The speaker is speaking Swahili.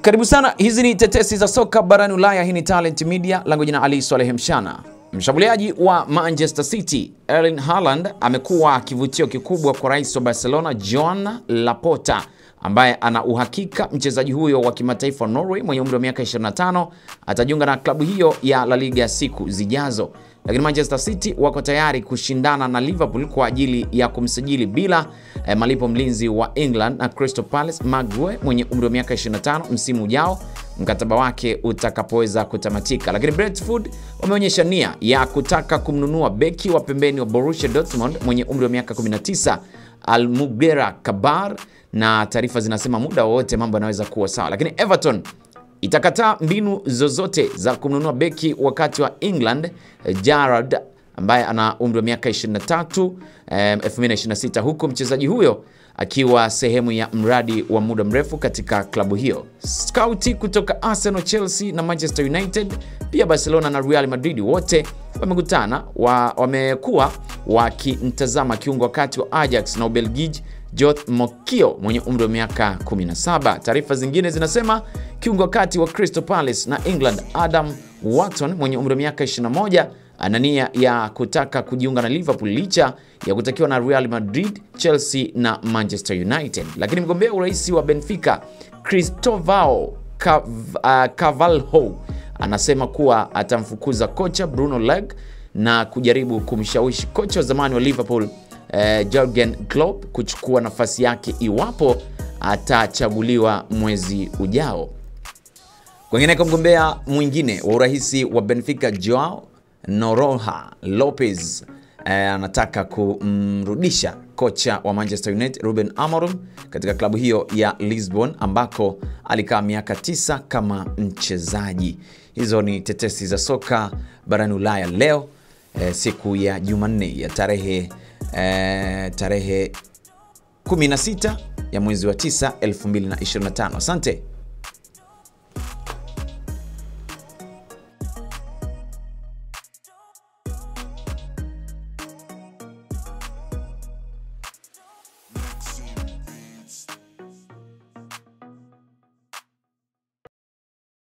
Karibu sana, hizi ni tetesi za soka barani Ulaya. Hii ni Talent Media, langu jina Ali Swaleh Mshana. Mshambuliaji wa Manchester City Erling Haaland amekuwa kivutio kikubwa kwa rais wa Barcelona Joan Laporta, ambaye ana uhakika mchezaji huyo wa kimataifa Norway mwenye umri wa miaka 25 atajiunga na klabu hiyo ya La Liga siku zijazo. Lakini Manchester City wako tayari kushindana na Liverpool kwa ajili ya kumsajili bila malipo mlinzi wa England na Crystal Palace Maguire mwenye umri wa miaka 25 msimu ujao mkataba wake utakapoweza kutamatika. Lakini Brentford wameonyesha nia ya kutaka kumnunua beki wa pembeni wa Borussia Dortmund mwenye umri wa miaka 19 Almubera Kabar, na taarifa zinasema muda wote mambo yanaweza kuwa sawa. Lakini Everton itakataa mbinu zozote za kumnunua beki wakati wa England Gerrard ambaye ana umri wa miaka 23 2026, huku mchezaji huyo akiwa sehemu ya mradi wa muda mrefu katika klabu hiyo. Scouti kutoka Arsenal, Chelsea na Manchester United, pia Barcelona na Real Madrid wote wamekutana, wamekuwa wakimtazama kiungo wakati wa Ajax na Ubelgiji Jot Mokio mwenye umri wa miaka 17. Taarifa zingine zinasema kiungo wakati wa Crystal Palace na England Adam Wharton mwenye umri wa miaka 21 ana nia ya kutaka kujiunga na Liverpool licha ya kutakiwa na Real Madrid, Chelsea na Manchester United. Lakini mgombea urais wa Benfica Cristóvão Carvalho anasema kuwa atamfukuza kocha Bruno Lage na kujaribu kumshawishi kocha wa zamani wa Liverpool Jurgen Klopp kuchukua nafasi yake iwapo atachaguliwa mwezi ujao. Kwingineko, mgombea mwingine wa urais wa Benfica Joao Noroha Lopez anataka kumrudisha kocha wa Manchester United Ruben Amorim katika klabu hiyo ya Lisbon ambako alikaa miaka 9 kama mchezaji. Hizo ni tetesi za soka barani Ulaya leo siku ya Jumanne ya tarehe 16 ya mwezi wa 9 2025. Asante.